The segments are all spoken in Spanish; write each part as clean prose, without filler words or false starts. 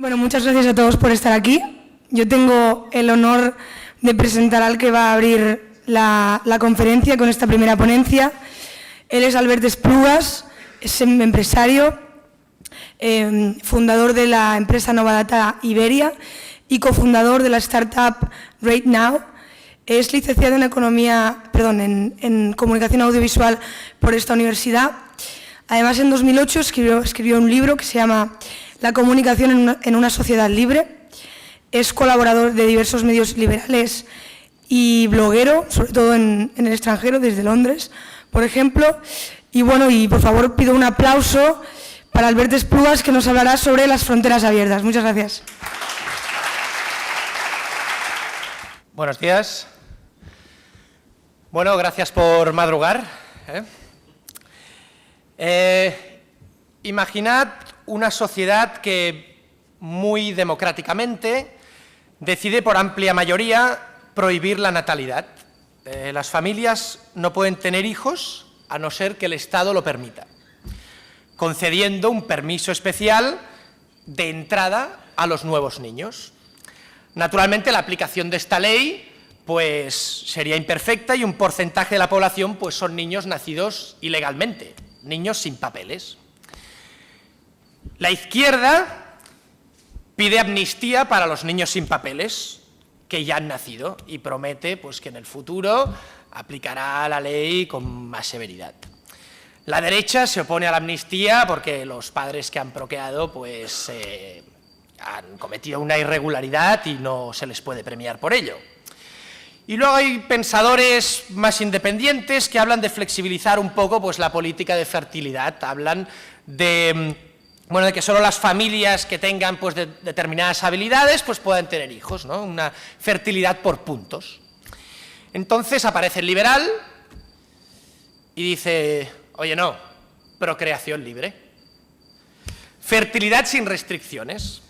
Bueno, muchas gracias a todos por estar aquí. Yo tengo el honor de presentar al que va a abrir la conferencia con esta primera ponencia. Él es Albert Esplugas, es empresario, fundador de la empresa Novadata Iberia y cofundador de la startup RateNow. Es licenciado en comunicación audiovisual por esta universidad. Además, en 2008 escribió un libro que se llama La comunicación en una sociedad libre. Es colaborador de diversos medios liberales y bloguero, sobre todo en el extranjero, desde Londres, por ejemplo. Y bueno, por favor pido un aplauso para Albert Esplugas, que nos hablará sobre las fronteras abiertas. Muchas gracias. Buenos días. Bueno, gracias por madrugar. Imaginad una sociedad que muy democráticamente decide por amplia mayoría prohibir la natalidad. Las familias no pueden tener hijos a no ser que el Estado lo permita, concediendo un permiso especial de entrada a los nuevos niños. Naturalmente, la aplicación de esta ley pues sería imperfecta y un porcentaje de la población pues son niños nacidos ilegalmente, niños sin papeles. La izquierda pide amnistía para los niños sin papeles que ya han nacido y promete pues que en el futuro aplicará la ley con más severidad. La derecha se opone a la amnistía porque los padres que han procreado pues han cometido una irregularidad y no se les puede premiar por ello. Y luego hay pensadores más independientes que hablan de flexibilizar un poco pues la política de fertilidad. Hablan de que solo las familias que tengan pues determinadas habilidades pues puedan tener hijos, ¿no? Una fertilidad por puntos. Entonces aparece el liberal y dice, oye, no, procreación libre. Fertilidad sin restricciones.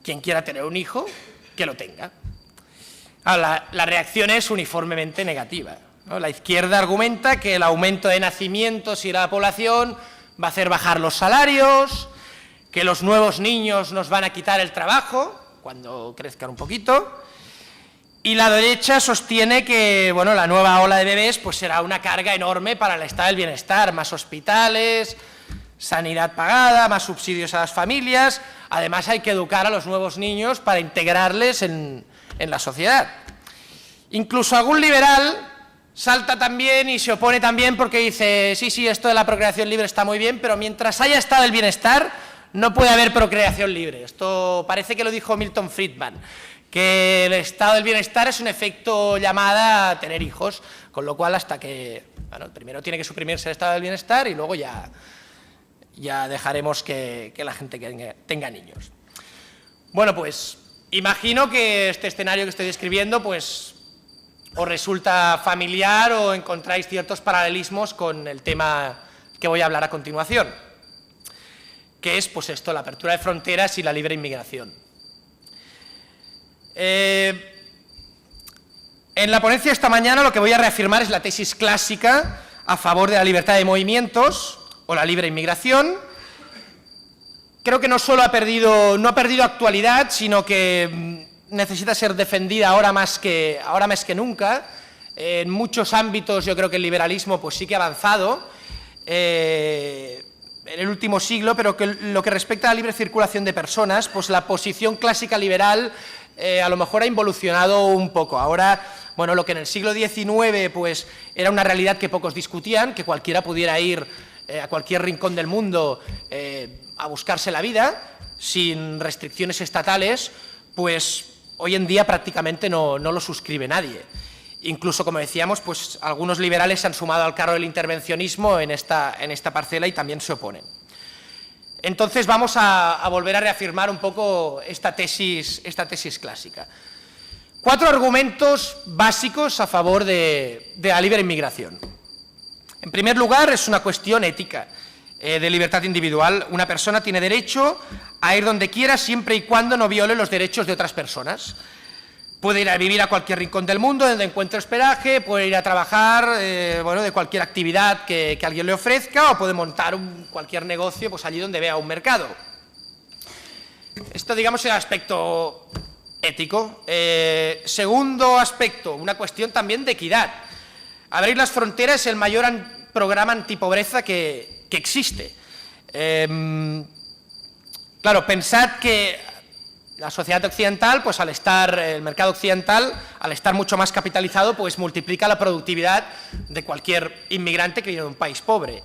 Quien quiera tener un hijo, que lo tenga. Ahora, la reacción es uniformemente negativa, ¿no? La izquierda argumenta que el aumento de nacimientos y la población va a hacer bajar los salarios, que los nuevos niños nos van a quitar el trabajo cuando crezcan un poquito, y la derecha sostiene que la nueva ola de bebés pues será una carga enorme para el estado del bienestar, más hospitales, sanidad pagada, más subsidios a las familias. Además hay que educar a los nuevos niños para integrarles en la sociedad. Incluso algún liberal salta también y se opone también porque dice, sí, esto de la procreación libre está muy bien, pero mientras haya estado el bienestar no puede haber procreación libre. Esto parece que lo dijo Milton Friedman, que el estado del bienestar es un efecto llamada a tener hijos, con lo cual hasta que, primero tiene que suprimirse el estado del bienestar y luego ya dejaremos que la gente tenga niños. Bueno, pues imagino que este escenario que estoy describiendo pues os resulta familiar o encontráis ciertos paralelismos con el tema que voy a hablar a continuación, que es pues esto, la apertura de fronteras y la libre inmigración. En la ponencia esta mañana lo que voy a reafirmar es la tesis clásica a favor de la libertad de movimientos o la libre inmigración. Creo que no ha perdido actualidad, sino que necesita ser defendida ahora más que nunca. En muchos ámbitos yo creo que el liberalismo pues sí que ha avanzado en el último siglo, pero que lo que respecta a la libre circulación de personas, pues la posición clásica liberal a lo mejor ha involucionado un poco. Ahora, lo que en el siglo XIX pues era una realidad que pocos discutían, que cualquiera pudiera ir a cualquier rincón del mundo a buscarse la vida, sin restricciones estatales, pues hoy en día prácticamente no lo suscribe nadie. Incluso, como decíamos, pues algunos liberales se han sumado al carro del intervencionismo en esta parcela y también se oponen. Entonces vamos a volver a reafirmar un poco esta tesis clásica. 4 argumentos básicos a favor de la libre inmigración. En primer lugar, es una cuestión ética, de libertad individual. Una persona tiene derecho a ir donde quiera siempre y cuando no viole los derechos de otras personas. Puede ir a vivir a cualquier rincón del mundo donde encuentre hospedaje, puede ir a trabajar de cualquier actividad que alguien le ofrezca, o puede montar cualquier negocio pues allí donde vea un mercado. Esto, digamos, es el aspecto ético. Segundo aspecto, una cuestión también de equidad. Abrir las fronteras es el mayor programa antipobreza que existe. Claro, pensad que la sociedad occidental, pues el mercado occidental, al estar mucho más capitalizado, pues multiplica la productividad de cualquier inmigrante que viene de un país pobre.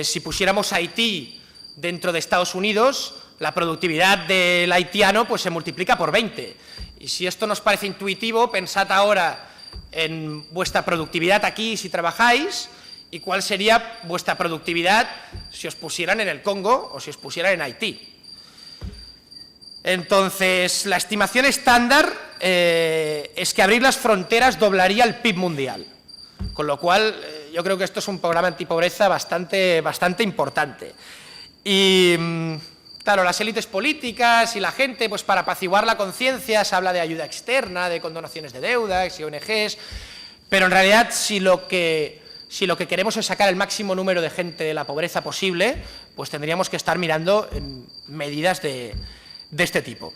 Si pusiéramos Haití dentro de Estados Unidos, la productividad del haitiano pues se multiplica por 20. Y si esto nos parece intuitivo, pensad ahora en vuestra productividad aquí si trabajáis y cuál sería vuestra productividad si os pusieran en el Congo o si os pusieran en Haití. Entonces, la estimación estándar es que abrir las fronteras doblaría el PIB mundial, con lo cual yo creo que esto es un programa antipobreza bastante importante. Y claro, las élites políticas y la gente, pues para apaciguar la conciencia se habla de ayuda externa, de condonaciones de deudas y ONGs, pero en realidad si lo que queremos es sacar el máximo número de gente de la pobreza posible, pues tendríamos que estar mirando en medidas de este tipo.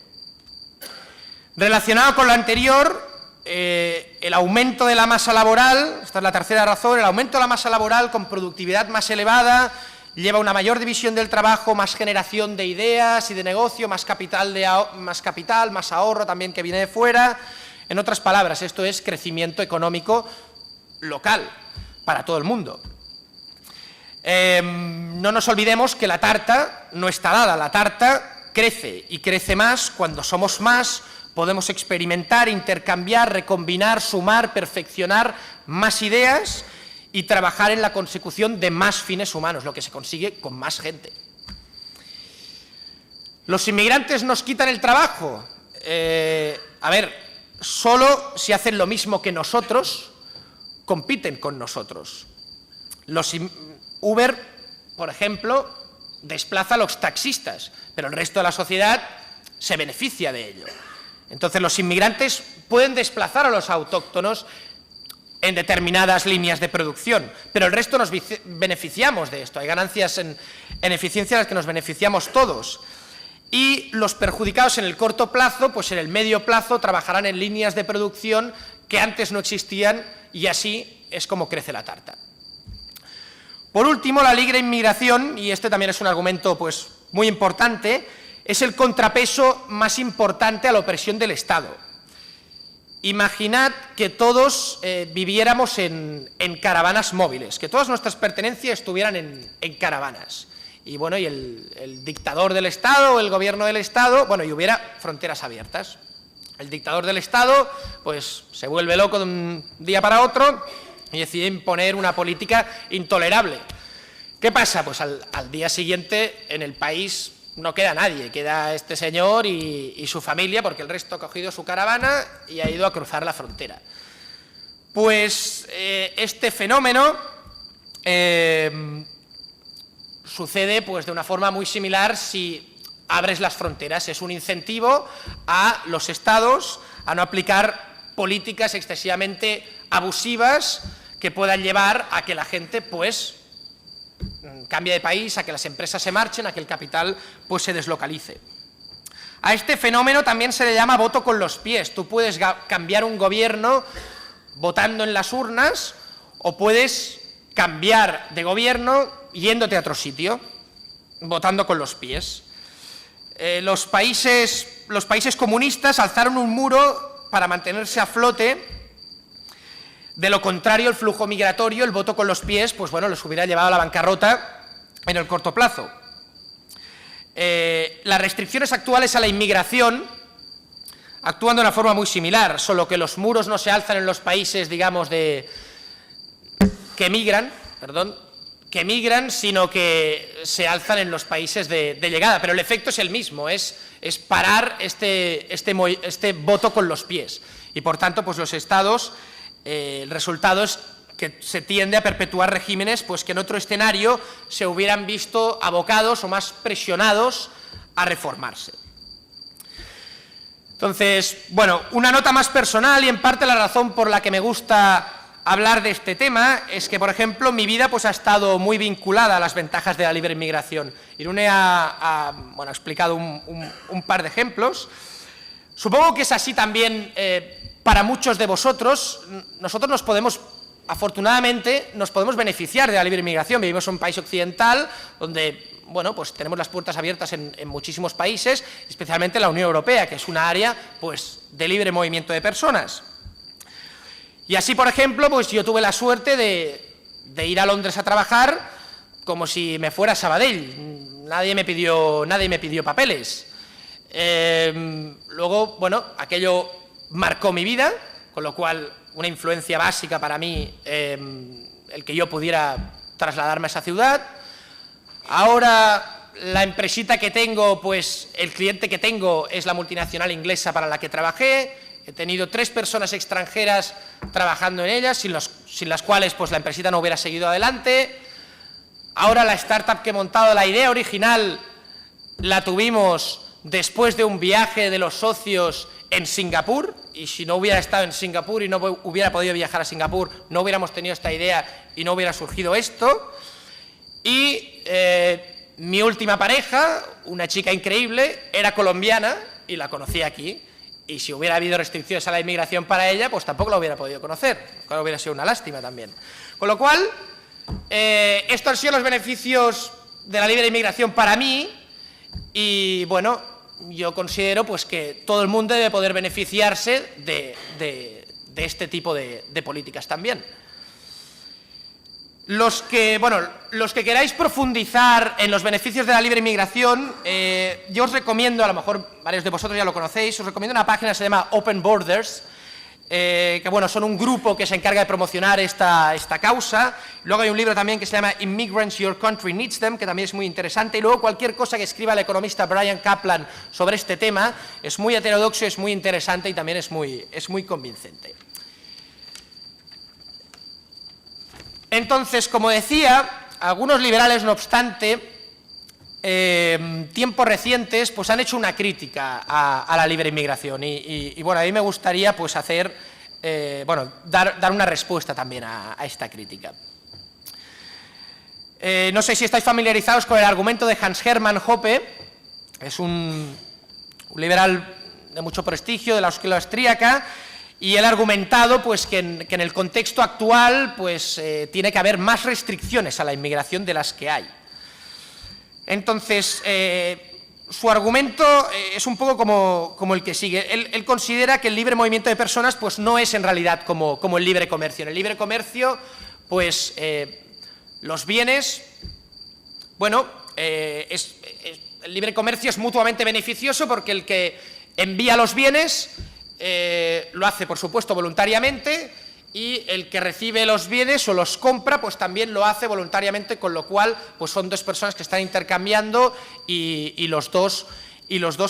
Relacionado con lo anterior, el aumento de la masa laboral, esta es la tercera razón, el aumento de la masa laboral con productividad más elevada lleva a una mayor división del trabajo, más generación de ideas y de negocio, más capital, más ahorro también que viene de fuera. En otras palabras, esto es crecimiento económico local para todo el mundo. No nos olvidemos que la tarta no está dada, la tarta crece y crece más cuando somos más, podemos experimentar, intercambiar, recombinar, sumar, perfeccionar más ideas y trabajar en la consecución de más fines humanos, lo que se consigue con más gente. ¿Los inmigrantes nos quitan el trabajo? A ver, solo si hacen lo mismo que nosotros, compiten con nosotros. Uber, por ejemplo, desplaza a los taxistas, pero el resto de la sociedad se beneficia de ello. Entonces, los inmigrantes pueden desplazar a los autóctonos en determinadas líneas de producción, pero el resto nos beneficiamos de esto. Hay ganancias en eficiencia a las que nos beneficiamos todos. Y los perjudicados en el corto plazo, pues en el medio plazo trabajarán en líneas de producción que antes no existían y así es como crece la tarta. Por último, la libre inmigración, y este también es un argumento pues muy importante, es el contrapeso más importante a la opresión del Estado. Imaginad que todos viviéramos en caravanas móviles, que todas nuestras pertenencias estuvieran en caravanas. Y bueno, y el dictador del Estado o el gobierno del Estado, bueno, y hubiera fronteras abiertas. El dictador del Estado, pues se vuelve loco de un día para otro y decide imponer una política intolerable. ¿Qué pasa? Pues al día siguiente en el país no queda nadie, queda este señor y su familia, porque el resto ha cogido su caravana y ha ido a cruzar la frontera. Pues este fenómeno sucede pues de una forma muy similar si abres las fronteras. Es un incentivo a los estados a no aplicar políticas excesivamente abusivas que puedan llevar a que la gente pues cambie de país, a que las empresas se marchen, a que el capital pues se deslocalice. A este fenómeno también se le llama voto con los pies. Tú puedes cambiar un gobierno votando en las urnas o puedes cambiar de gobierno yéndote a otro sitio, votando con los pies. Los países comunistas alzaron un muro para mantenerse a flote. De lo contrario, el flujo migratorio, el voto con los pies, pues bueno, los hubiera llevado a la bancarrota en el corto plazo. Las restricciones actuales a la inmigración actúan de una forma muy similar, solo que los muros no se alzan en los países, digamos, que migran, sino que se alzan en los países de llegada, pero el efecto es el mismo, es parar este voto con los pies. Y por tanto, pues los estados, el resultado es que se tiende a perpetuar regímenes pues que en otro escenario se hubieran visto abocados o más presionados a reformarse. Entonces, bueno, una nota más personal y en parte la razón por la que me gusta hablar de este tema es que, por ejemplo, mi vida pues, ha estado muy vinculada a las ventajas de la libre inmigración. Irune ha explicado un par de ejemplos. Supongo que es así también para muchos de vosotros. Nosotros afortunadamente, nos podemos beneficiar de la libre inmigración. Vivimos en un país occidental donde pues tenemos las puertas abiertas en muchísimos países, especialmente en la Unión Europea, que es una área pues, de libre movimiento de personas. Y así, por ejemplo, pues yo tuve la suerte de ir a Londres a trabajar como si me fuera a Sabadell. Nadie me pidió papeles. Luego, aquello marcó mi vida, con lo cual una influencia básica para mí el que yo pudiera trasladarme a esa ciudad. Ahora la empresita que tengo, pues el cliente que tengo es la multinacional inglesa para la que trabajé. He tenido 3 personas extranjeras trabajando en ellas, sin las cuales pues, la empresita no hubiera seguido adelante. Ahora la startup que he montado, la idea original, la tuvimos después de un viaje de los socios en Singapur, y si no hubiera estado en Singapur y no hubiera podido viajar a Singapur, no hubiéramos tenido esta idea y no hubiera surgido esto. Y mi última pareja, una chica increíble, era colombiana y la conocí aquí. Y si hubiera habido restricciones a la inmigración para ella, pues tampoco la hubiera podido conocer. Claro, hubiera sido una lástima también. Con lo cual, estos han sido los beneficios de la libre inmigración para mí. Y bueno, yo considero pues, que todo el mundo debe poder beneficiarse de este tipo de políticas también. Los que queráis profundizar en los beneficios de la libre inmigración, yo os recomiendo, a lo mejor varios de vosotros ya lo conocéis, os recomiendo una página que se llama Open Borders, que son un grupo que se encarga de promocionar esta causa. Luego hay un libro también que se llama Immigrants, Your Country Needs Them, que también es muy interesante. Y luego cualquier cosa que escriba el economista Brian Kaplan sobre este tema es muy heterodoxo, es muy interesante y también es muy convincente. Entonces, como decía, algunos liberales, no obstante, tiempos recientes, pues han hecho una crítica a la libre inmigración y a mí me gustaría pues dar una respuesta también a esta crítica. No sé si estáis familiarizados con el argumento de Hans-Hermann Hoppe, es un liberal de mucho prestigio de la escuela austríaca. Y él ha argumentado pues, que en el contexto actual pues, tiene que haber más restricciones a la inmigración de las que hay. Entonces, su argumento es un poco como el que sigue. Él considera que el libre movimiento de personas pues, no es en realidad como el libre comercio. En el libre comercio, pues, los bienes, el libre comercio es mutuamente beneficioso porque el que envía los bienes lo hace, por supuesto, voluntariamente, y el que recibe los bienes o los compra, pues también lo hace voluntariamente, con lo cual pues son 2 personas que están intercambiando y los dos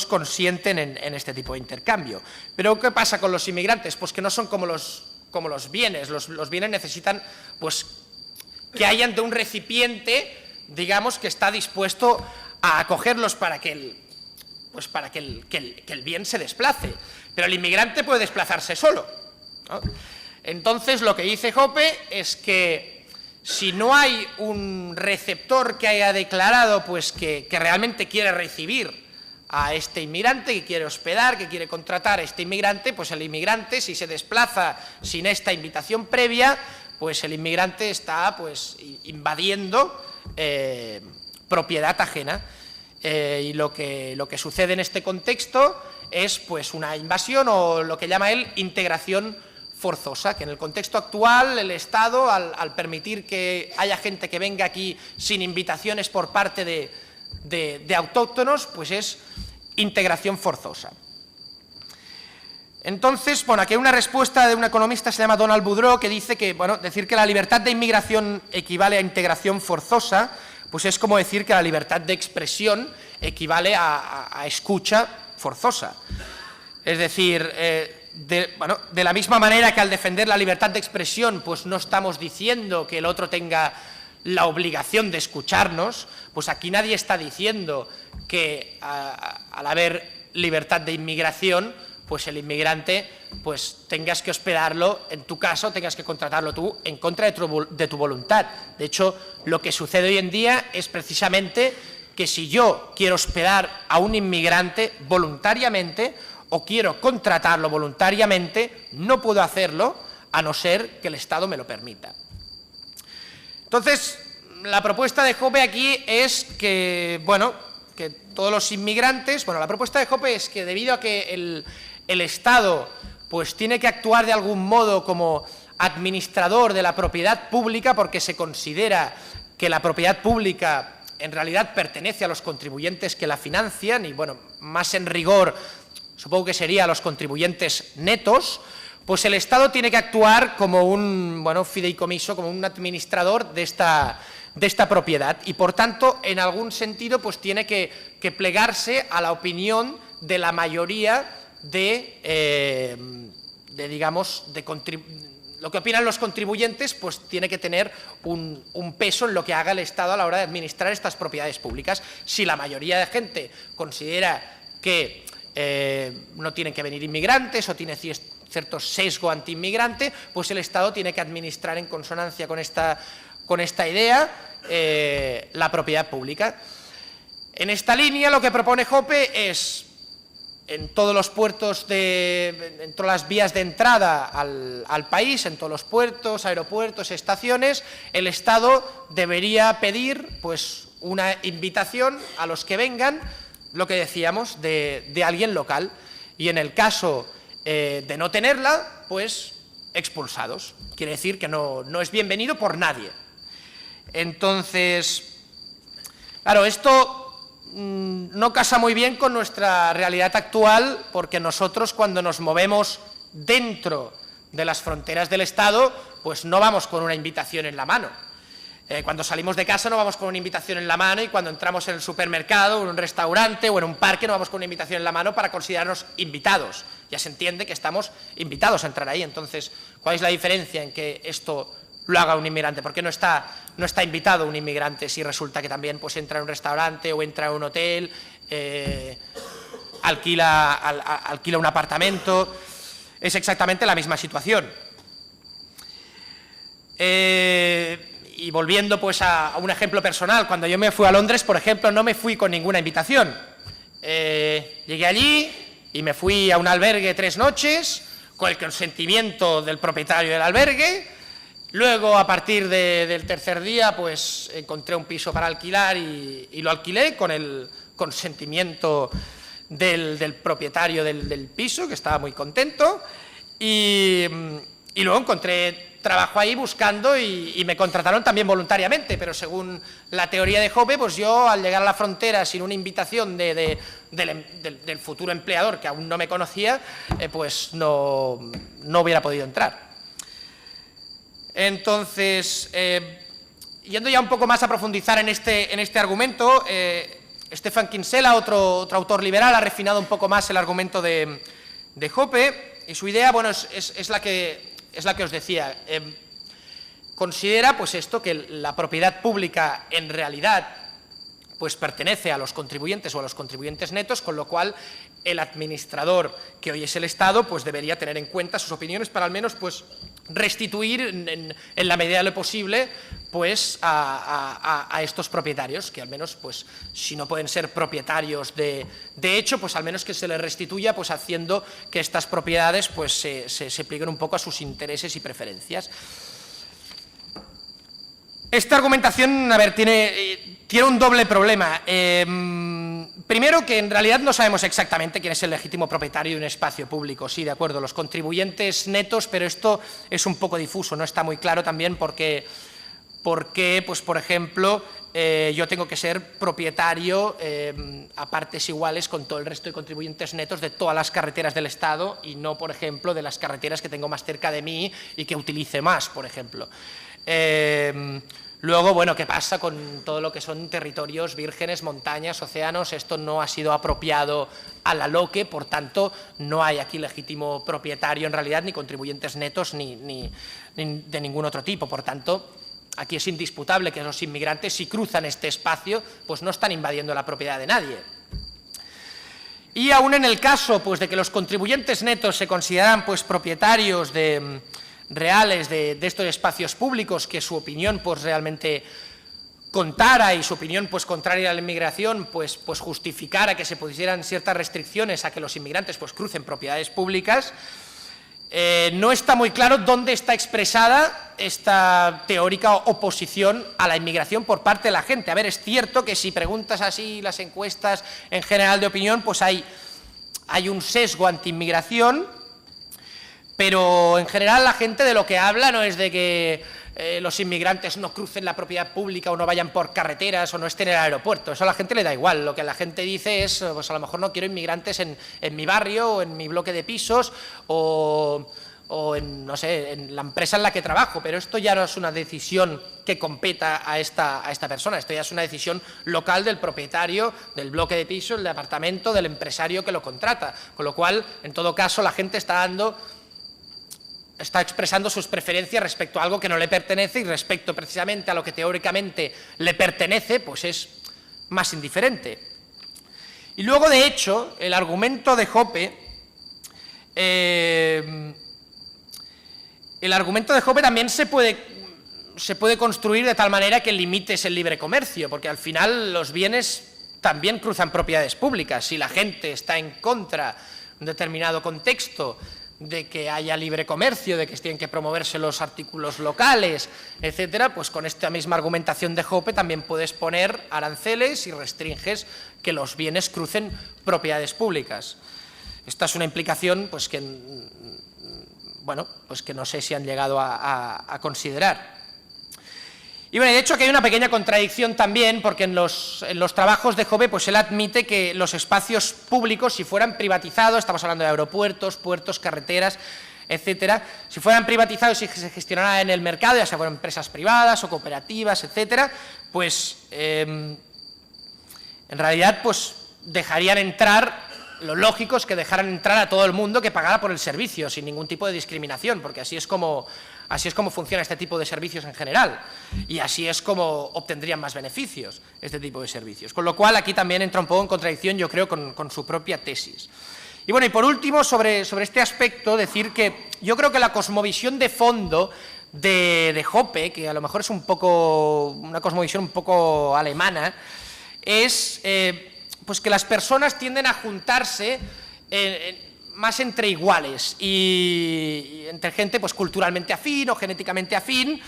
consienten en este tipo de intercambio. Pero ¿qué pasa con los inmigrantes? Pues que no son como los bienes. Los bienes necesitan pues, que hayan de un recipiente, digamos, que está dispuesto a acogerlos para que el bien se desplace. Pero el inmigrante puede desplazarse solo, ¿no? Entonces, lo que dice Hoppe es que si no hay un receptor que haya declarado pues, que realmente quiere recibir a este inmigrante, que quiere hospedar, que quiere contratar a este inmigrante, pues el inmigrante, si se desplaza sin esta invitación previa, pues el inmigrante está pues, invadiendo propiedad ajena. Y lo que sucede en este contexto es pues, una invasión o lo que llama él integración forzosa, que en el contexto actual el Estado, al permitir que haya gente que venga aquí sin invitaciones por parte de autóctonos, pues es integración forzosa. Entonces, aquí hay una respuesta de un economista que se llama Donald Boudreau, que dice que, decir que la libertad de inmigración equivale a integración forzosa, pues es como decir que la libertad de expresión equivale a escucha forzosa. Es decir, de la misma manera que al defender la libertad de expresión, pues no estamos diciendo que el otro tenga la obligación de escucharnos, pues aquí nadie está diciendo que al haber libertad de inmigración, pues el inmigrante pues tengas que hospedarlo, en tu caso tengas que contratarlo tú en contra de tu voluntad. De hecho, lo que sucede hoy en día es precisamente que si yo quiero hospedar a un inmigrante voluntariamente o quiero contratarlo voluntariamente, no puedo hacerlo a no ser que el Estado me lo permita. Entonces, la propuesta de Jope aquí es que, bueno, que todos los inmigrantes, bueno, la propuesta de Jope es que debido a que el Estado pues tiene que actuar de algún modo como administrador de la propiedad pública, porque se considera que la propiedad pública en realidad pertenece a los contribuyentes que la financian y, bueno, más en rigor, supongo que sería a los contribuyentes netos, pues el Estado tiene que actuar como un, bueno, fideicomiso, como un administrador de esta propiedad y, por tanto, en algún sentido, pues tiene que plegarse a la opinión de la mayoría digamos, lo que opinan los contribuyentes, pues tiene que tener un peso en lo que haga el Estado a la hora de administrar estas propiedades públicas. Si la mayoría de gente considera que no tienen que venir inmigrantes o tiene cierto sesgo antiinmigrante, pues el Estado tiene que administrar en consonancia con esta idea la propiedad pública. En esta línea lo que propone Jope es, en todos los puertos, en todas las vías de entrada al país, en todos los puertos, aeropuertos, estaciones, el Estado debería pedir pues una invitación a los que vengan, lo que decíamos, de alguien local, y en el caso de no tenerla, pues expulsados. Quiere decir que no es bienvenido por nadie. Entonces, claro, esto no casa muy bien con nuestra realidad actual, porque nosotros, cuando nos movemos dentro de las fronteras del Estado, pues no vamos con una invitación en la mano. Cuando salimos de casa no vamos con una invitación en la mano, y cuando entramos en el supermercado, o en un restaurante o en un parque no vamos con una invitación en la mano para considerarnos invitados. Ya se entiende que estamos invitados a entrar ahí. Entonces, ¿cuál es la diferencia en que esto lo haga un inmigrante? ¿Por qué no está invitado un inmigrante si resulta que también pues entra en un restaurante o entra en un hotel, alquila un apartamento? Es exactamente la misma situación. Y volviendo pues a un ejemplo personal, cuando yo me fui a Londres, por ejemplo, no me fui con ninguna invitación. Llegué allí y me fui a un albergue 3 noches, con el consentimiento del propietario del albergue. Luego, a partir del tercer día, pues encontré un piso para alquilar y lo alquilé con el consentimiento del propietario del piso, que estaba muy contento, y luego encontré trabajo ahí buscando y me contrataron también voluntariamente, pero según la teoría de Jope, pues yo, al llegar a la frontera sin una invitación del futuro empleador, que aún no me conocía, pues no hubiera podido entrar. Entonces, yendo ya un poco más a profundizar en este argumento, Stefan Kinsella, otro autor liberal, ha refinado un poco más el argumento de Jope, y su idea, bueno, es la que os decía. Considera pues esto, que la propiedad pública en realidad pues pertenece a los contribuyentes o a los contribuyentes netos, con lo cual el administrador, que hoy es el Estado, pues debería tener en cuenta sus opiniones para al menos pues restituir en la medida de lo posible pues a estos propietarios, que al menos pues si no pueden ser propietarios de hecho, pues al menos que se les restituya, pues haciendo que estas propiedades pues se plieguen un poco a sus intereses y preferencias. Esta argumentación, a ver, tiene un doble problema. Primero, que en realidad no sabemos exactamente quién es el legítimo propietario de un espacio público. Sí, de acuerdo, los contribuyentes netos, pero esto es un poco difuso, no está muy claro también porque pues, por ejemplo, yo tengo que ser propietario a partes iguales con todo el resto de contribuyentes netos de todas las carreteras del Estado y no, por ejemplo, de las carreteras que tengo más cerca de mí y que utilice más, por ejemplo. Luego, bueno, ¿qué pasa con todo lo que son territorios vírgenes, montañas, océanos? Esto no ha sido apropiado a la LOCE, por tanto, no hay aquí legítimo propietario en realidad, ni contribuyentes netos, ni de ningún otro tipo. Por tanto, aquí es indisputable que los inmigrantes, si cruzan este espacio, pues no están invadiendo la propiedad de nadie. Y aún en el caso pues, de que los contribuyentes netos se consideran pues, propietarios reales de estos espacios públicos, que su opinión pues, realmente contara y su opinión pues, contraria a la inmigración pues justificara que se pusieran ciertas restricciones a que los inmigrantes pues, crucen propiedades públicas, no está muy claro dónde está expresada esta teórica oposición a la inmigración por parte de la gente. A ver, es cierto que si preguntas así las encuestas en general de opinión, pues hay un sesgo anti-inmigración, pero en general la gente de lo que habla no es de que los inmigrantes no crucen la propiedad pública o no vayan por carreteras o no estén en el aeropuerto. Eso a la gente le da igual. Lo que la gente dice es, pues a lo mejor no quiero inmigrantes en mi barrio o en mi bloque de pisos o en, no sé, en la empresa en la que trabajo, pero esto ya no es una decisión que competa a esta persona, esto ya es una decisión local del propietario del bloque de pisos, del apartamento, del empresario que lo contrata, con lo cual, en todo caso, la gente está expresando sus preferencias respecto a algo que no le pertenece y respecto precisamente a lo que teóricamente le pertenece, pues es más indiferente. Y luego, de hecho, el argumento de Hoppe, también se puede construir de tal manera que limites el libre comercio, porque al final los bienes también cruzan propiedades públicas. Si la gente está en contra de un determinado contexto, de que haya libre comercio, de que tienen que promoverse los artículos locales, etcétera, pues con esta misma argumentación de Hoppe también puedes poner aranceles y restringes que los bienes crucen propiedades públicas. Esta es una implicación pues que, bueno, pues que no sé si han llegado a considerar. Y bueno, de hecho aquí hay una pequeña contradicción también, porque en los trabajos de Hoppe, pues él admite que los espacios públicos, si fueran privatizados, estamos hablando de aeropuertos, puertos, carreteras, etcétera, si fueran privatizados y se gestionaran en el mercado, ya sea por empresas privadas o cooperativas, etcétera, pues en realidad pues dejarían entrar, lo lógico es que dejaran entrar a todo el mundo que pagara por el servicio, sin ningún tipo de discriminación, porque así es como funciona este tipo de servicios en general, y así es como obtendrían más beneficios este tipo de servicios. Con lo cual, aquí también entra un poco en contradicción, yo creo, con su propia tesis. Y bueno, y por último, sobre este aspecto, decir que yo creo que la cosmovisión de fondo de Hoppe, que a lo mejor es una cosmovisión un poco alemana, es pues que las personas tienden a juntarse más entre iguales y entre gente pues culturalmente afín o genéticamente afín.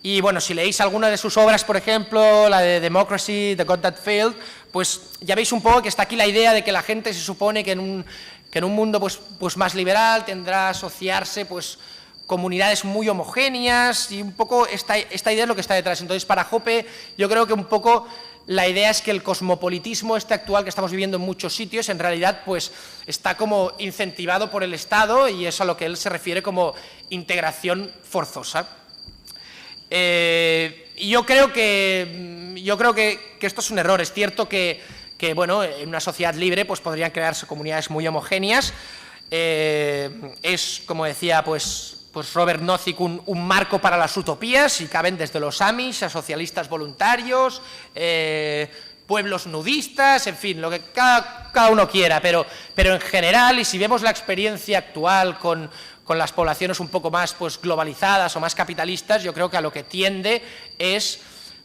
Y bueno, si leéis alguna de sus obras, por ejemplo, la de Democracy, The God That Failed, pues ya veis un poco que está aquí la idea de que la gente se supone que en un mundo pues más liberal tendrá a asociarse pues comunidades muy homogéneas, y un poco esta idea es lo que está detrás. Entonces, para Hoppe, yo creo que un poco la idea es que el cosmopolitismo actual que estamos viviendo en muchos sitios, en realidad, pues está como incentivado por el Estado, y es a lo que él se refiere como integración forzosa. Y yo creo que esto es un error. Es cierto que bueno, en una sociedad libre pues podrían crearse comunidades muy homogéneas. Es, como decía pues Robert Nozick, un marco para las utopías, y caben desde los Amish a socialistas voluntarios, pueblos nudistas, en fin, lo que cada uno quiera, pero en general, y si vemos la experiencia actual con las poblaciones un poco más pues globalizadas o más capitalistas, yo creo que a lo que tiende es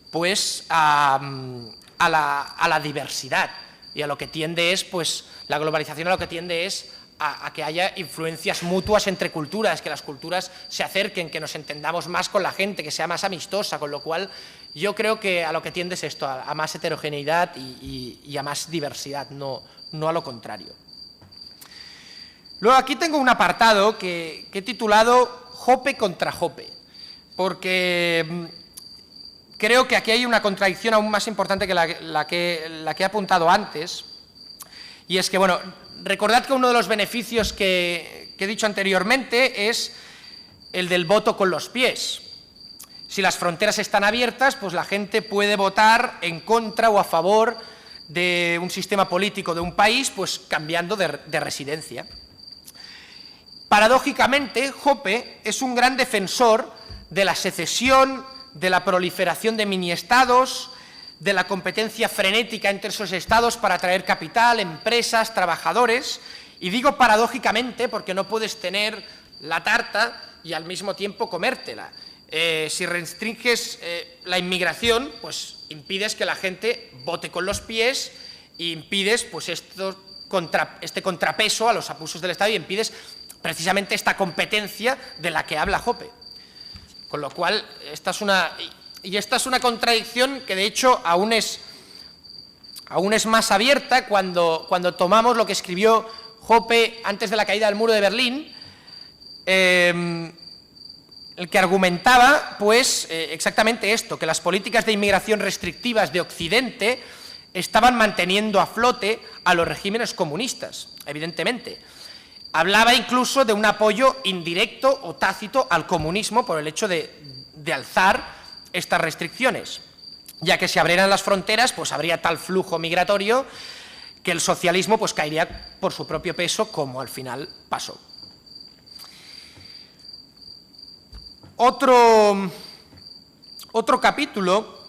pues a la diversidad, y a lo que tiende es pues la globalización, a lo que tiende es a que haya influencias mutuas entre culturas, que las culturas se acerquen, que nos entendamos más con la gente, que sea más amistosa, con lo cual yo creo que a lo que tiende es esto, a más heterogeneidad y a más diversidad, no a lo contrario. Luego aquí tengo un apartado que he titulado Hoppe contra Hoppe, porque creo que aquí hay una contradicción aún más importante que la que he apuntado antes, y es que, bueno, recordad que uno de los beneficios que he dicho anteriormente es el del voto con los pies. Si las fronteras están abiertas, pues la gente puede votar en contra o a favor de un sistema político de un país, pues cambiando de residencia. Paradójicamente, Hoppe es un gran defensor de la secesión, de la proliferación de mini-estados, de la competencia frenética entre esos estados para atraer capital, empresas, trabajadores. Y digo paradójicamente porque no puedes tener la tarta y al mismo tiempo comértela. Si restringes la inmigración, pues impides que la gente vote con los pies y impides pues, este contrapeso a los abusos del Estado y impides precisamente esta competencia de la que habla Hoppe. Con lo cual, esta es una contradicción que de hecho aún es más abierta cuando tomamos lo que escribió Hoppe antes de la caída del muro de Berlín, el que argumentaba pues, exactamente esto, que las políticas de inmigración restrictivas de Occidente estaban manteniendo a flote a los regímenes comunistas, evidentemente. Hablaba incluso de un apoyo indirecto o tácito al comunismo por el hecho de alzar estas restricciones, ya que si abrieran las fronteras, pues habría tal flujo migratorio que el socialismo pues, caería por su propio peso, como al final pasó. Otro capítulo,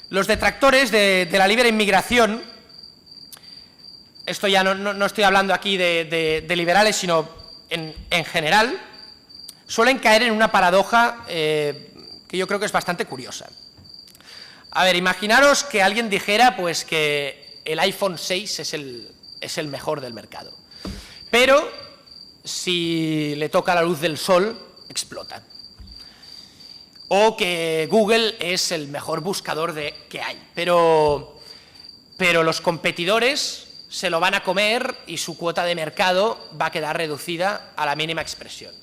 los detractores de la libre inmigración. Esto ya no estoy hablando aquí de liberales, sino en general, suelen caer en una paradoja que yo creo que es bastante curiosa. A ver, imaginaros que alguien dijera pues, que el iPhone 6 es el mejor del mercado, pero si le toca la luz del sol, explota. O que Google es el mejor buscador que hay, pero los competidores se lo van a comer y su cuota de mercado va a quedar reducida a la mínima expresión.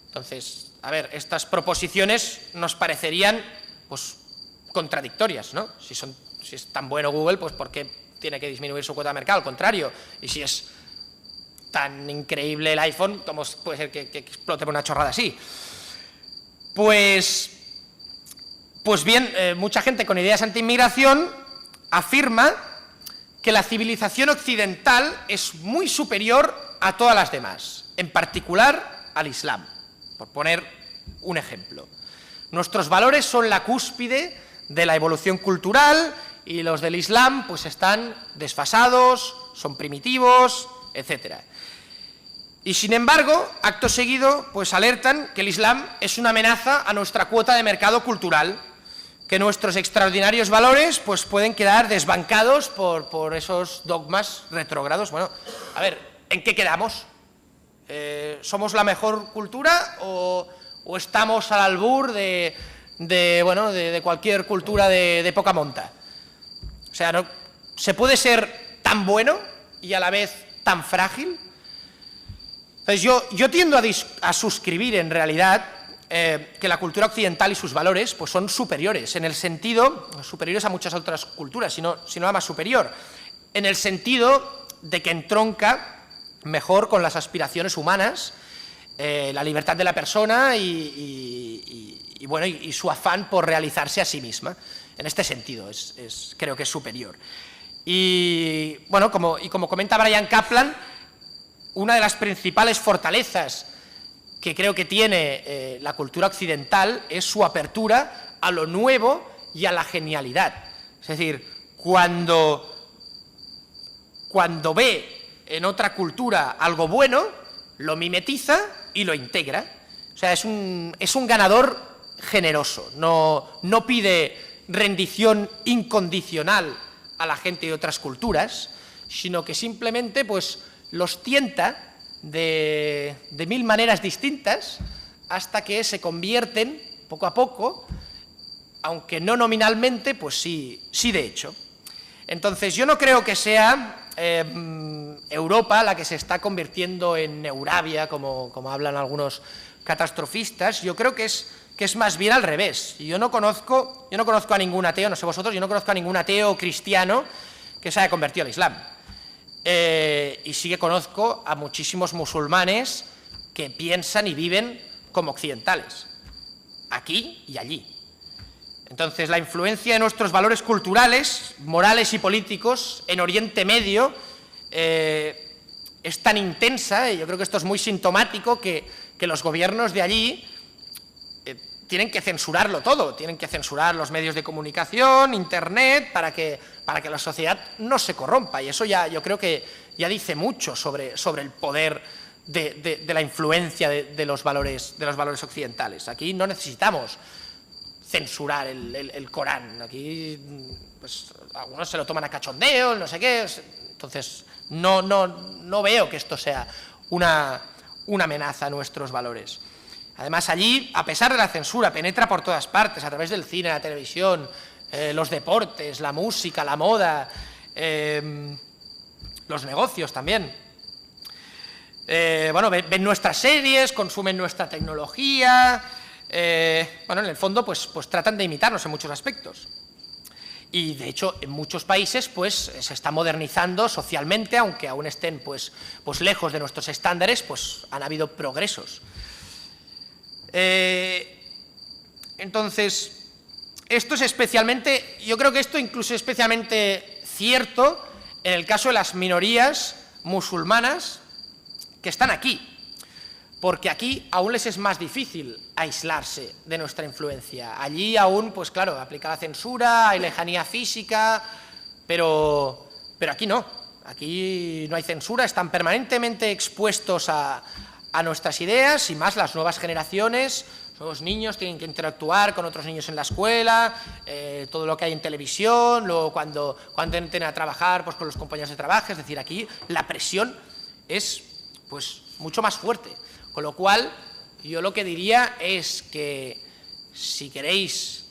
Entonces, a ver, estas proposiciones nos parecerían pues, contradictorias, ¿no? Si es tan bueno Google, pues ¿por qué tiene que disminuir su cuota de mercado? Al contrario, y si es tan increíble el iPhone, ¿cómo puede ser que explote por una chorrada así? Pues bien, mucha gente con ideas anti-inmigración afirma que la civilización occidental es muy superior a todas las demás, en particular al Islam, por poner un ejemplo. Nuestros valores son la cúspide de la evolución cultural y los del Islam pues están desfasados, son primitivos, etc. Y sin embargo, acto seguido, pues alertan que el Islam es una amenaza a nuestra cuota de mercado cultural, que nuestros extraordinarios valores pues pueden quedar desbancados por esos dogmas retrógrados. Bueno, a ver, ¿en qué quedamos? ¿Somos la mejor cultura o estamos al albur de cualquier cultura de poca monta? O sea, ¿no? ¿Se puede ser tan bueno y a la vez tan frágil? Entonces yo tiendo a suscribir en realidad que la cultura occidental y sus valores pues son superiores, en el sentido, superiores a muchas otras culturas, sino la más superior, en el sentido de que entronca mejor con las aspiraciones humanas, la libertad de la persona y su afán por realizarse a sí misma. En este sentido creo que es superior. Y bueno, como comenta Bryan Caplan, una de las principales fortalezas que creo que tiene la cultura occidental es su apertura a lo nuevo y a la genialidad. Es decir, cuando ve en otra cultura algo bueno, lo mimetiza y lo integra. O sea, es un ganador generoso, no pide rendición incondicional a la gente de otras culturas, sino que simplemente pues, los tienta de mil maneras distintas hasta que se convierten poco a poco, aunque no nominalmente, pues sí de hecho. Entonces yo no creo que sea Europa la que se está convirtiendo en Eurabia, como hablan algunos catastrofistas. Yo creo que es más bien al revés. Yo no conozco a ningún ateo, no sé vosotros, yo no conozco a ningún ateo cristiano que se haya convertido al Islam. Y sí que conozco a muchísimos musulmanes que piensan y viven como occidentales, aquí y allí. Entonces, la influencia de nuestros valores culturales, morales y políticos en Oriente Medio es tan intensa, y yo creo que esto es muy sintomático, que los gobiernos de allí tienen que censurarlo todo, tienen que censurar los medios de comunicación, Internet, para que la sociedad no se corrompa. Y eso ya yo creo que ya dice mucho sobre el poder de la influencia de los valores occidentales. Aquí no necesitamos censurar el Corán. Aquí pues, algunos se lo toman a cachondeo, no sé qué. Entonces, no veo que esto sea una amenaza a nuestros valores. Además, allí, a pesar de la censura, penetra por todas partes, a través del cine, la televisión, los deportes, la música, la moda, los negocios también. Bueno, ven nuestras series, consumen nuestra tecnología. Bueno, en el fondo, pues tratan de imitarnos en muchos aspectos. Y, de hecho, en muchos países, pues, se está modernizando socialmente, aunque aún estén, pues lejos de nuestros estándares, pues, han habido progresos. Entonces, esto es especialmente, yo creo que esto incluso es especialmente cierto en el caso de las minorías musulmanas que están aquí, porque aquí aún les es más difícil aislarse de nuestra influencia. Allí aún, pues claro, aplica la censura, hay lejanía física, pero aquí no. Aquí no hay censura, están permanentemente expuestos a nuestras ideas, y más las nuevas generaciones. Los niños tienen que interactuar con otros niños en la escuela, todo lo que hay en televisión, luego cuando entren a trabajar, pues con los compañeros de trabajo. Es decir, aquí la presión es pues mucho más fuerte. Con lo cual, yo lo que diría es que si queréis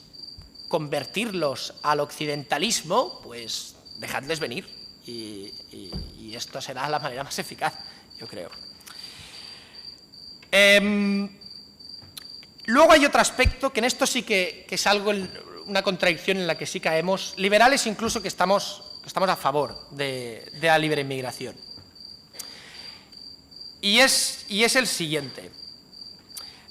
convertirlos al occidentalismo, pues dejadles venir, y esto será la manera más eficaz, yo creo. Luego hay otro aspecto, que en esto sí que es algo, una contradicción en la que sí caemos, liberales incluso, que estamos a favor de la libre inmigración. Y es el siguiente.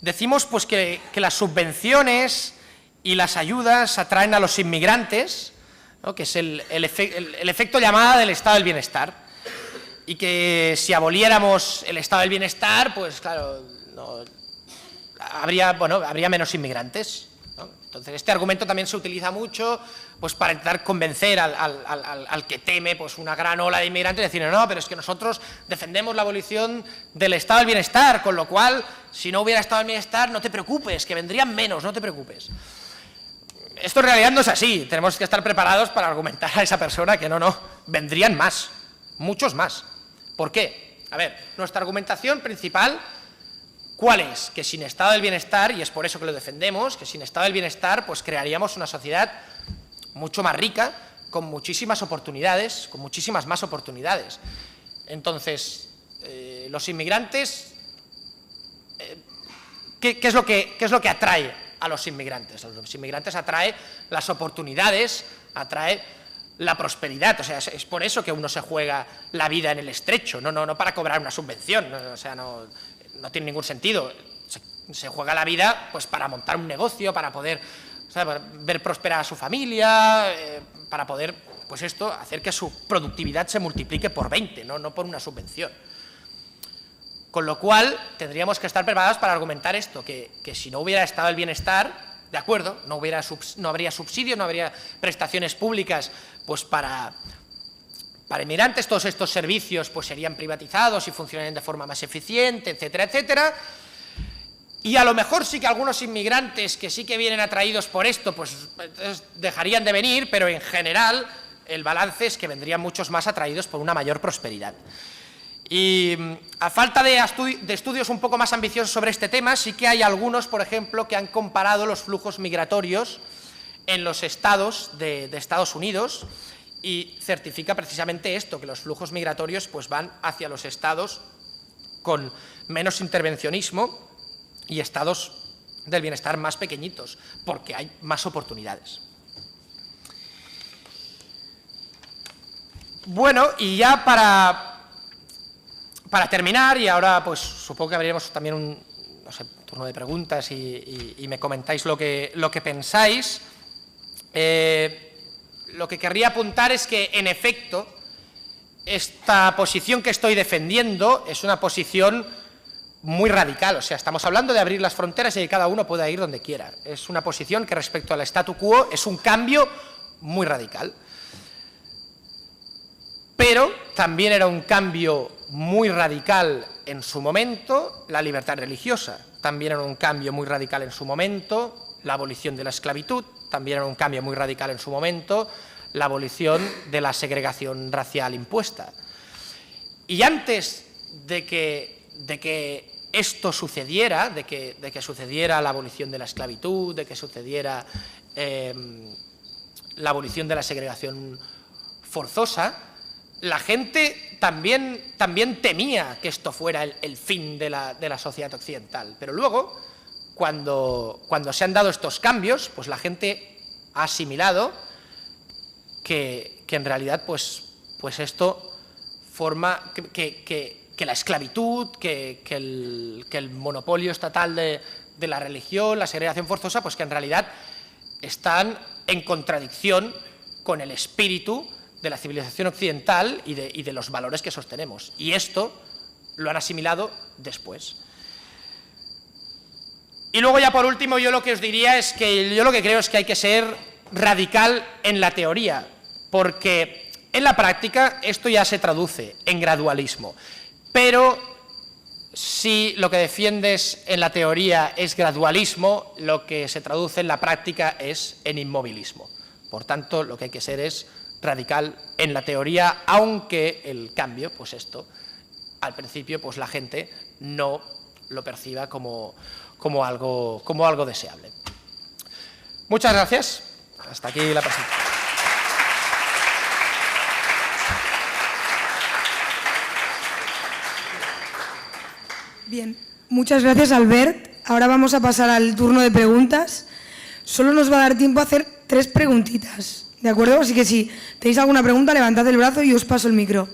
Decimos pues que las subvenciones y las ayudas atraen a los inmigrantes, ¿no?, que es el efecto llamada del estado del bienestar, y que si aboliéramos el estado del bienestar, pues claro, habría menos inmigrantes, ¿no? Entonces, este argumento también se utiliza mucho pues para intentar convencer al que teme pues una gran ola de inmigrantes, decir, no, pero es que nosotros defendemos la abolición del estado del bienestar, con lo cual, si no hubiera estado del bienestar, no te preocupes, que vendrían menos, no te preocupes. Esto en realidad no es así, tenemos que estar preparados para argumentar a esa persona que no, vendrían más, muchos más. ¿Por qué? A ver, nuestra argumentación principal, ¿cuál es? Que sin estado del bienestar, y es por eso que lo defendemos, que sin estado del bienestar pues crearíamos una sociedad mucho más rica, con muchísimas oportunidades, con muchísimas más oportunidades. Entonces, los inmigrantes, ¿qué es lo que atrae a los inmigrantes? A los inmigrantes atrae las oportunidades, atrae la prosperidad. O sea, es por eso que uno se juega la vida en el estrecho, no para cobrar una subvención, o sea, no tiene ningún sentido. Se juega la vida pues para montar un negocio, para poder, o sea, para ver prosperar a su familia, para poder, pues esto, hacer que su productividad se multiplique por 20, no por una subvención. Con lo cual, tendríamos que estar preparados para argumentar esto, que si no hubiera estado el bienestar, de acuerdo, no habría subsidios, no habría prestaciones públicas pues para inmigrantes, todos estos servicios pues serían privatizados y funcionarían de forma más eficiente, etcétera, etcétera. Y a lo mejor sí que algunos inmigrantes que sí que vienen atraídos por esto, pues dejarían de venir, pero en general el balance es que vendrían muchos más atraídos por una mayor prosperidad. Y a falta de estudios un poco más ambiciosos sobre este tema, sí que hay algunos, por ejemplo, que han comparado los flujos migratorios en los estados de Estados Unidos, y certifica precisamente esto, que los flujos migratorios pues van hacia los estados con menos intervencionismo y estados del bienestar más pequeñitos, porque hay más oportunidades. Bueno, y ya para terminar, y ahora pues supongo que abriremos también un turno de preguntas y me comentáis lo que pensáis. Lo que querría apuntar es que, en efecto, esta posición que estoy defendiendo es una posición muy radical. O sea, estamos hablando de abrir las fronteras y que cada uno pueda ir donde quiera. Es una posición que respecto al statu quo es un cambio muy radical. Pero también era un cambio muy radical en su momento la libertad religiosa. También era un cambio muy radical en su momento la abolición de la esclavitud. También era un cambio muy radical en su momento la abolición de la segregación racial impuesta. Y antes de que esto sucediera, de que sucediera la abolición de la esclavitud, de que sucediera la abolición de la segregación forzosa, la gente también temía que esto fuera el fin de la sociedad occidental. Pero luego, cuando se han dado estos cambios, pues la gente ha asimilado que en realidad pues esto forma que la esclavitud, que el monopolio estatal de la religión, la segregación forzosa, pues que en realidad están en contradicción con el espíritu de la civilización occidental y de los valores que sostenemos. Y esto lo han asimilado después. Y luego ya por último yo lo que os diría es que yo lo que creo es que hay que ser radical en la teoría, porque en la práctica esto ya se traduce en gradualismo. Pero si lo que defiendes en la teoría es gradualismo, lo que se traduce en la práctica es en inmovilismo. Por tanto, lo que hay que ser es radical en la teoría, aunque el cambio, pues esto, al principio, pues la gente no lo perciba como algo deseable. Muchas gracias. Hasta aquí la presentación. Bien, muchas gracias, Albert. Ahora vamos a pasar al turno de preguntas. Solo nos va a dar tiempo a hacer 3 preguntitas, ¿de acuerdo? Así que si tenéis alguna pregunta, levantad el brazo y os paso el micro.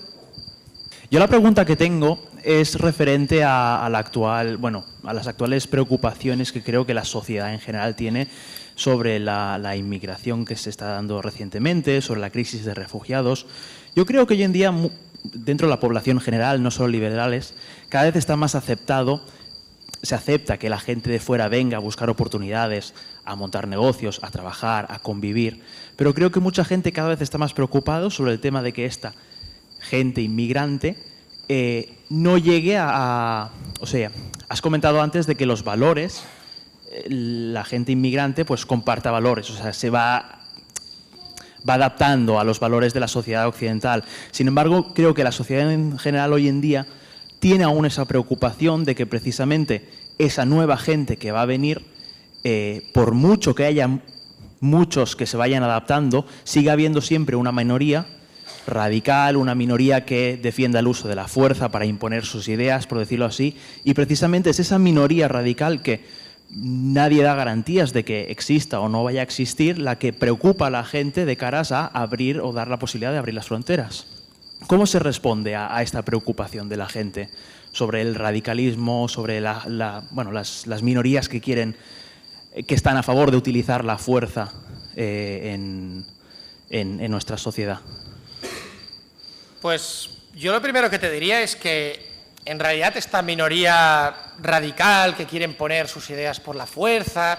Yo la pregunta que tengo es referente a las actuales preocupaciones que creo que la sociedad en general tiene sobre la inmigración que se está dando recientemente, sobre la crisis de refugiados. Yo creo que hoy en día, dentro de la población general, no solo liberales, cada vez está más se acepta que la gente de fuera venga a buscar oportunidades, a montar negocios, a trabajar, a convivir, pero creo que mucha gente cada vez está más preocupada sobre el tema de que esta gente inmigrante no llegue o sea, has comentado antes de que los valores, la gente inmigrante pues comparta valores, o sea, se va adaptando a los valores de la sociedad occidental. Sin embargo, creo que la sociedad en general hoy en día tiene aún esa preocupación de que precisamente esa nueva gente que va a venir, por mucho que haya muchos que se vayan adaptando, siga habiendo siempre una minoría radical, una minoría que defienda el uso de la fuerza para imponer sus ideas, por decirlo así, y precisamente es esa minoría radical que nadie da garantías de que exista o no vaya a existir, la que preocupa a la gente de caras a abrir o dar la posibilidad de abrir las fronteras. ¿Cómo se responde a esta preocupación de la gente sobre el radicalismo, sobre las minorías que están a favor de utilizar la fuerza en nuestra sociedad? Pues yo lo primero que te diría es que en realidad esta minoría radical que quieren poner sus ideas por la fuerza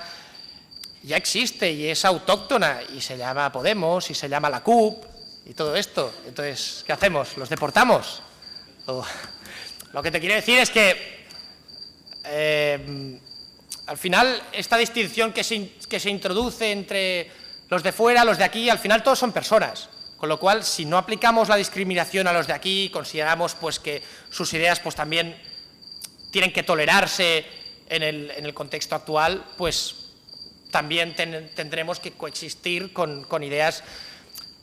ya existe y es autóctona y se llama Podemos y se llama la CUP y todo esto. Entonces, ¿qué hacemos? ¿Los deportamos? Lo que te quiero decir es que al final esta distinción que se introduce entre los de fuera, los de aquí, al final todos son personas. Con lo cual, si no aplicamos la discriminación a los de aquí, consideramos pues, que sus ideas pues, también tienen que tolerarse en el contexto actual, pues también tendremos que coexistir con ideas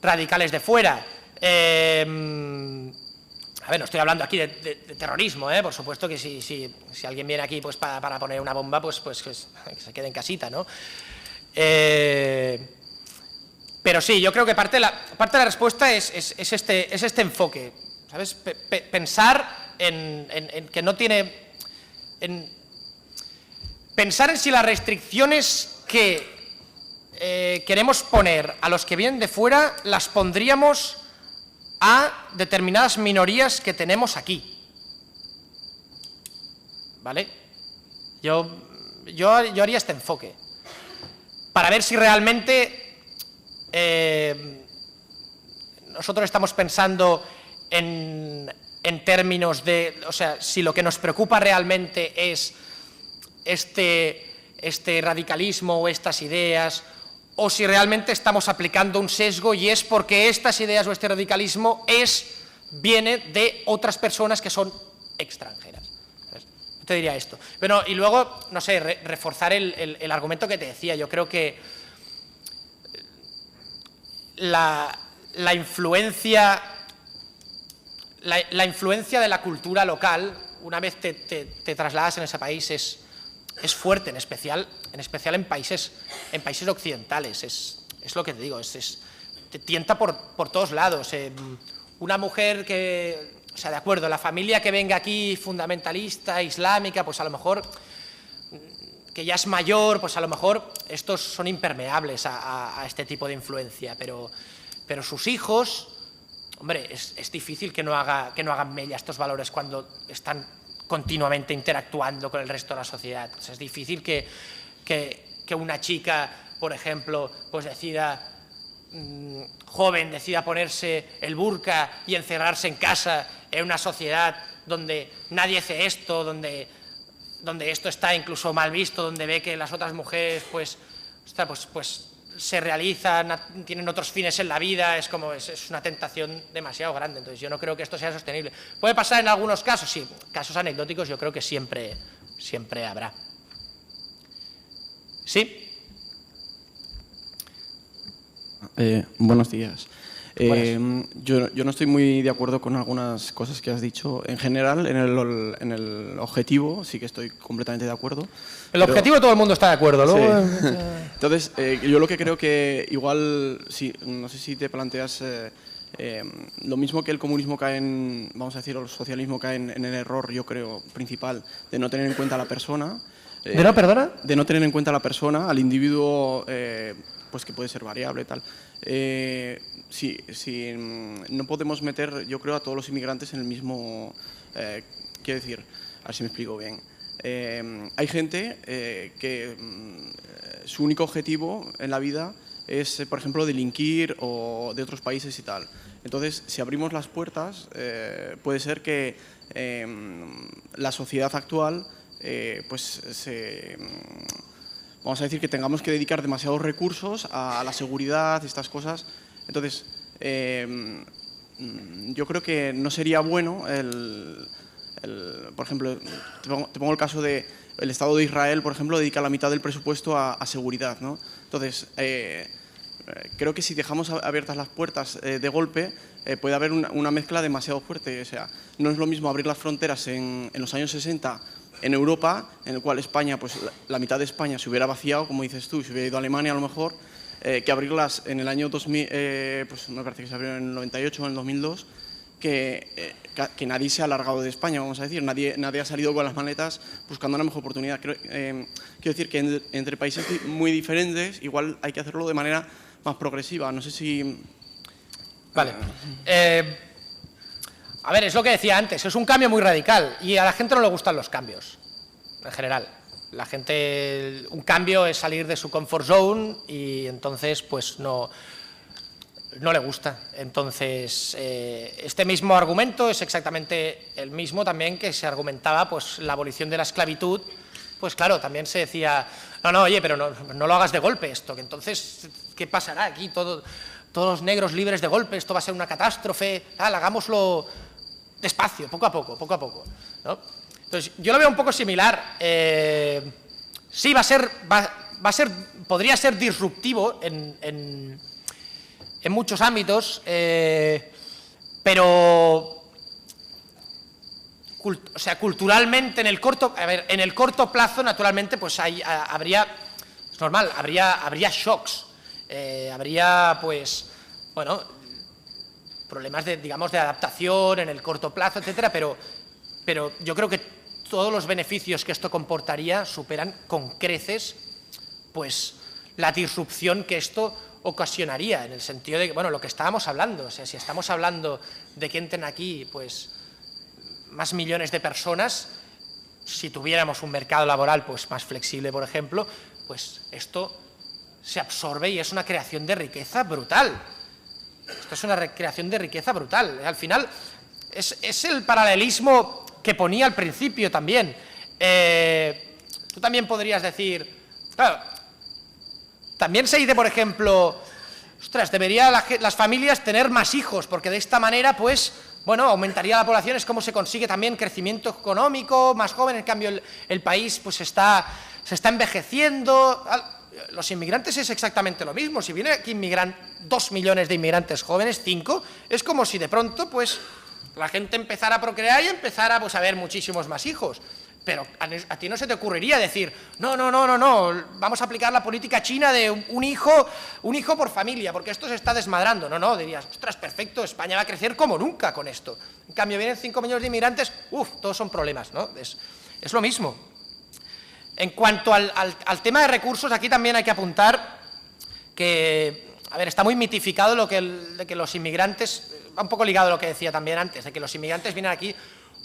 radicales de fuera. A ver, no estoy hablando aquí de terrorismo, por supuesto que si alguien viene aquí pues, para poner una bomba, pues que se quede en casita, ¿no? Pero sí, yo creo que parte de la respuesta es este enfoque, ¿sabes? Pensar en que no tiene... pensar en si las restricciones que queremos poner a los que vienen de fuera las pondríamos a determinadas minorías que tenemos aquí. ¿vale? Yo haría este enfoque, para ver si realmente nosotros estamos pensando en términos de, o sea, si lo que nos preocupa realmente es este radicalismo o estas ideas, o si realmente estamos aplicando un sesgo y es porque estas ideas o este radicalismo viene de otras personas que son extranjeras. Yo te diría esto. Bueno, y luego, no sé, reforzar el argumento que te decía. Yo creo que la influencia de la cultura local, una vez te trasladas en ese país, es fuerte, en especial en países occidentales. Es lo que te digo, te tienta por todos lados. Una mujer que, o sea, de acuerdo, la familia que venga aquí fundamentalista, islámica, pues a lo mejor, que ya es mayor, pues a lo mejor estos son impermeables a este tipo de influencia, pero sus hijos, hombre, es difícil que no hagan mella estos valores cuando están continuamente interactuando con el resto de la sociedad. O sea, es difícil que una chica, por ejemplo, pues joven decida ponerse el burka y encerrarse en casa en una sociedad donde nadie hace esto, donde esto está incluso mal visto, donde ve que las otras mujeres pues se realizan, tienen otros fines en la vida, es una tentación demasiado grande. Entonces yo no creo que esto sea sostenible. ¿Puede pasar en algunos casos? Sí, casos anecdóticos yo creo que siempre habrá. ¿Sí? Buenos días. Yo no estoy muy de acuerdo con algunas cosas que has dicho. En general, en el objetivo sí que estoy completamente de acuerdo. El objetivo todo el mundo está de acuerdo, ¿no? Sí. Entonces, yo lo que creo que igual, sí, no sé si te planteas lo mismo que el comunismo cae vamos a decir, o el socialismo cae en el error, yo creo, principal de no tener en cuenta a la persona. ¿De no, perdona? De no tener en cuenta a la persona, al individuo, pues que puede ser variable y tal. Sí, no podemos meter, yo creo, a todos los inmigrantes en el mismo... quiero decir, a ver si me explico bien. Hay gente que su único objetivo en la vida es, por ejemplo, delinquir o de otros países y tal. Entonces, si abrimos las puertas, puede ser que la sociedad actual, vamos a decir que tengamos que dedicar demasiados recursos a la seguridad y estas cosas. Entonces, yo creo que no sería bueno por ejemplo, te pongo el caso del Estado de Israel, por ejemplo, dedica la mitad del presupuesto a seguridad, ¿no? Entonces, creo que si dejamos abiertas las puertas de golpe, puede haber una mezcla demasiado fuerte. O sea, no es lo mismo abrir las fronteras en los años 60 en Europa, en el cual España, pues la mitad de España se hubiera vaciado, como dices tú, se hubiera ido a Alemania a lo mejor, que abrirlas en el año 2000, pues me parece que se abrió en el 98 o en el 2002, que nadie se ha largado de España, vamos a decir, nadie ha salido con las maletas buscando una mejor oportunidad. Quiero decir que entre países muy diferentes igual hay que hacerlo de manera más progresiva. No sé si... Vale. A ver, es lo que decía antes, es un cambio muy radical y a la gente no le gustan los cambios, en general. La gente, un cambio es salir de su comfort zone y entonces pues no le gusta. Entonces, este mismo argumento es exactamente el mismo también que se argumentaba pues la abolición de la esclavitud. Pues claro, también se decía, no, oye, pero no lo hagas de golpe esto, que entonces, ¿qué pasará aquí? Todos los negros libres de golpe, esto va a ser una catástrofe, hagámoslo despacio, poco a poco, ¿no? Entonces, yo lo veo un poco similar. Sí, podría ser disruptivo en muchos ámbitos, pero o sea, culturalmente en el corto plazo, naturalmente, pues habría, es normal, habría shocks, habría, pues, bueno, problemas digamos, de adaptación en el corto plazo, etcétera, pero yo creo que todos los beneficios que esto comportaría superan con creces, pues, la disrupción que esto ocasionaría, en el sentido de que, bueno, lo que estábamos hablando, o sea, si estamos hablando de que entren aquí, pues, más millones de personas, si tuviéramos un mercado laboral pues más flexible, por ejemplo, pues esto se absorbe y es una creación de riqueza brutal. Esto es una creación de riqueza brutal. Al final, es el paralelismo que ponía al principio también. Tú también podrías decir, claro, también se dice, por ejemplo, ostras, deberían las familias tener más hijos, porque de esta manera, pues, bueno, aumentaría la población, es como se consigue también crecimiento económico, más joven, en cambio el país pues se está envejeciendo. Los inmigrantes es exactamente lo mismo. Si vienen aquí 2 millones de inmigrantes jóvenes, 5, es como si de pronto pues la gente empezara a procrear y empezara pues a ver muchísimos más hijos. Pero a ti no se te ocurriría decir, no, vamos a aplicar la política china de un hijo por familia, porque esto se está desmadrando. No, dirías, ostras, perfecto, España va a crecer como nunca con esto. En cambio, vienen 5 millones de inmigrantes, todos son problemas, ¿no? Es lo mismo. En cuanto al tema de recursos, aquí también hay que apuntar que, a ver, está muy mitificado de que los inmigrantes, va un poco ligado a lo que decía también antes, de que los inmigrantes vienen aquí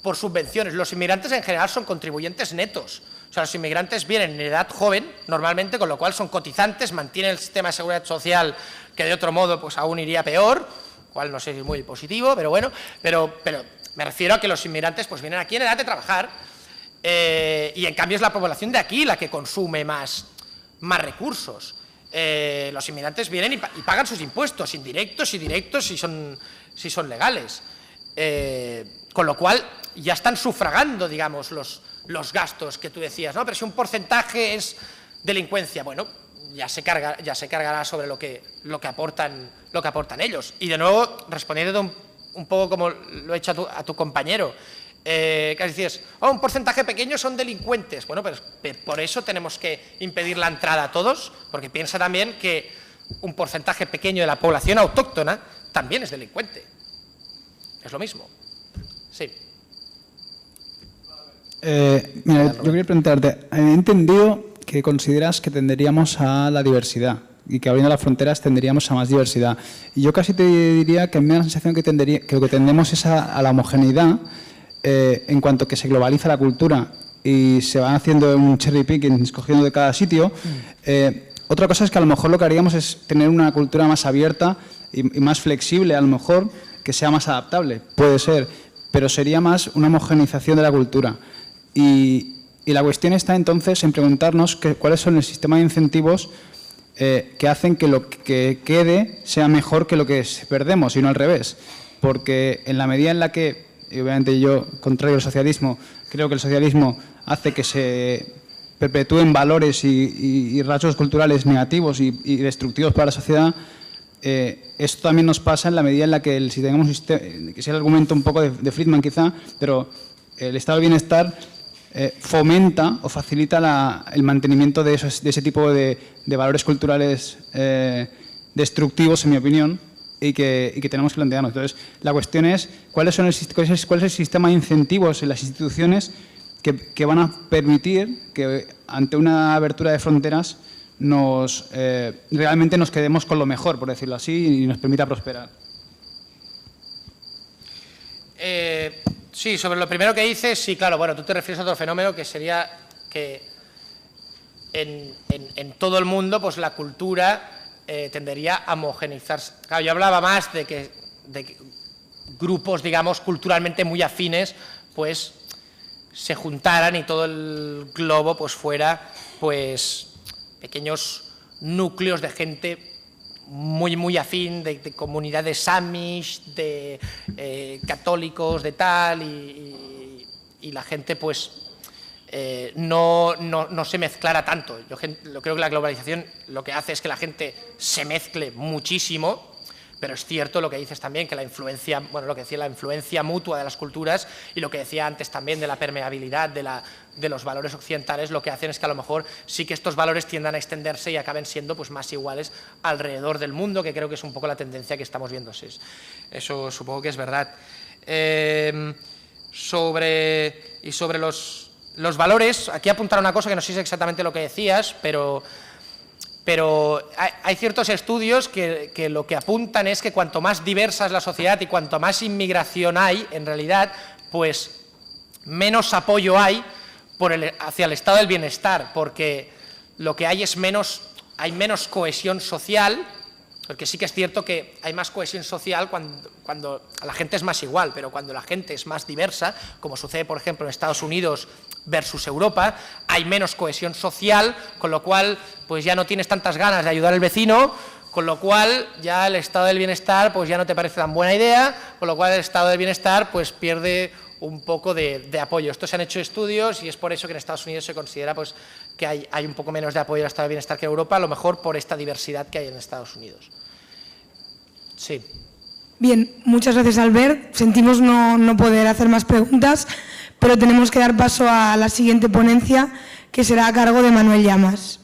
por subvenciones. Los inmigrantes en general son contribuyentes netos. O sea, los inmigrantes vienen en edad joven, normalmente, con lo cual son cotizantes, mantienen el sistema de seguridad social, que de otro modo pues aún iría peor, cual no sé si es muy positivo, pero bueno, pero me refiero a que los inmigrantes pues vienen aquí en edad de trabajar, y en cambio es la población de aquí la que consume más recursos. Los inmigrantes vienen y pagan sus impuestos, indirectos y directos si son legales. Con lo cual ya están sufragando, digamos, los gastos que tú decías, ¿no? Pero si un porcentaje es delincuencia, bueno, ya se cargará sobre lo que aportan ellos. Y de nuevo, respondiendo un poco como lo he hecho a tu compañero, que decías, un porcentaje pequeño son delincuentes. Bueno, pero por eso tenemos que impedir la entrada a todos, porque piensa también que un porcentaje pequeño de la población autóctona también es delincuente. Es lo mismo. Sí. Mira, yo quería preguntarte, he entendido que consideras que tenderíamos a la diversidad y que abriendo las fronteras tenderíamos a más diversidad. Y yo casi te diría que a mí me da la sensación que lo que tendemos es a la homogeneidad, en cuanto que se globaliza la cultura y se van haciendo un cherry picking, escogiendo de cada sitio. Otra cosa es que a lo mejor lo que haríamos es tener una cultura más abierta y más flexible, a lo mejor, que sea más adaptable, puede ser, pero sería más una homogeneización de la cultura. Y la cuestión está entonces en preguntarnos cuáles son el sistema de incentivos que hacen que lo que quede sea mejor que lo que perdemos y no al revés. Porque en la medida en la que, y obviamente yo, contrario al socialismo, creo que el socialismo hace que se perpetúen valores y rasgos culturales negativos y destructivos para la sociedad. Esto también nos pasa en la medida en la que si tenemos un sistema, que es el argumento un poco de Friedman quizá, pero el estado de bienestar fomenta o facilita el mantenimiento de ese tipo de valores culturales destructivos, en mi opinión, y que tenemos que plantearnos. Entonces, la cuestión es cuál es el sistema de incentivos en las instituciones que van a permitir que ante una abertura de fronteras realmente nos quedemos con lo mejor, por decirlo así, y nos permita prosperar. Sí, sobre lo primero que dices, sí, claro, bueno, tú te refieres a otro fenómeno que sería que en todo el mundo pues la cultura tendería a homogeneizarse. Claro, yo hablaba más de que grupos, digamos, culturalmente muy afines, pues se juntaran y todo el globo pues fuera pues pequeños núcleos de gente muy afín, de comunidades amish, de católicos, de tal, y la gente pues no se mezclara tanto. Yo creo que la globalización lo que hace es que la gente se mezcle muchísimo, pero es cierto lo que dices también, que la influencia, bueno, lo que decía, la influencia mutua de las culturas y lo que decía antes también de la permeabilidad de los valores occidentales, lo que hacen es que a lo mejor sí que estos valores tiendan a extenderse y acaben siendo pues más iguales alrededor del mundo, que creo que es un poco la tendencia que estamos viendo. Eso supongo que es verdad. Sobre los valores, aquí apuntar una cosa que no sé si es exactamente lo que decías, pero hay ciertos estudios que lo que apuntan es que cuanto más diversa es la sociedad y cuanto más inmigración hay, en realidad, pues menos apoyo hay hacia el estado del bienestar, porque lo que hay es hay menos cohesión social, porque sí que es cierto que hay más cohesión social cuando la gente es más igual, pero cuando la gente es más diversa, como sucede, por ejemplo, en Estados Unidos versus Europa, hay menos cohesión social, con lo cual pues ya no tienes tantas ganas de ayudar al vecino, con lo cual ya el estado del bienestar pues ya no te parece tan buena idea, con lo cual el estado del bienestar pues pierde un poco de apoyo. Estos se han hecho estudios y es por eso que en Estados Unidos se considera pues, que hay un poco menos de apoyo al estado del bienestar que en Europa, a lo mejor por esta diversidad que hay en Estados Unidos. Sí. Bien, muchas gracias, Albert. Sentimos no poder hacer más preguntas, pero tenemos que dar paso a la siguiente ponencia, que será a cargo de Manuel Llamas.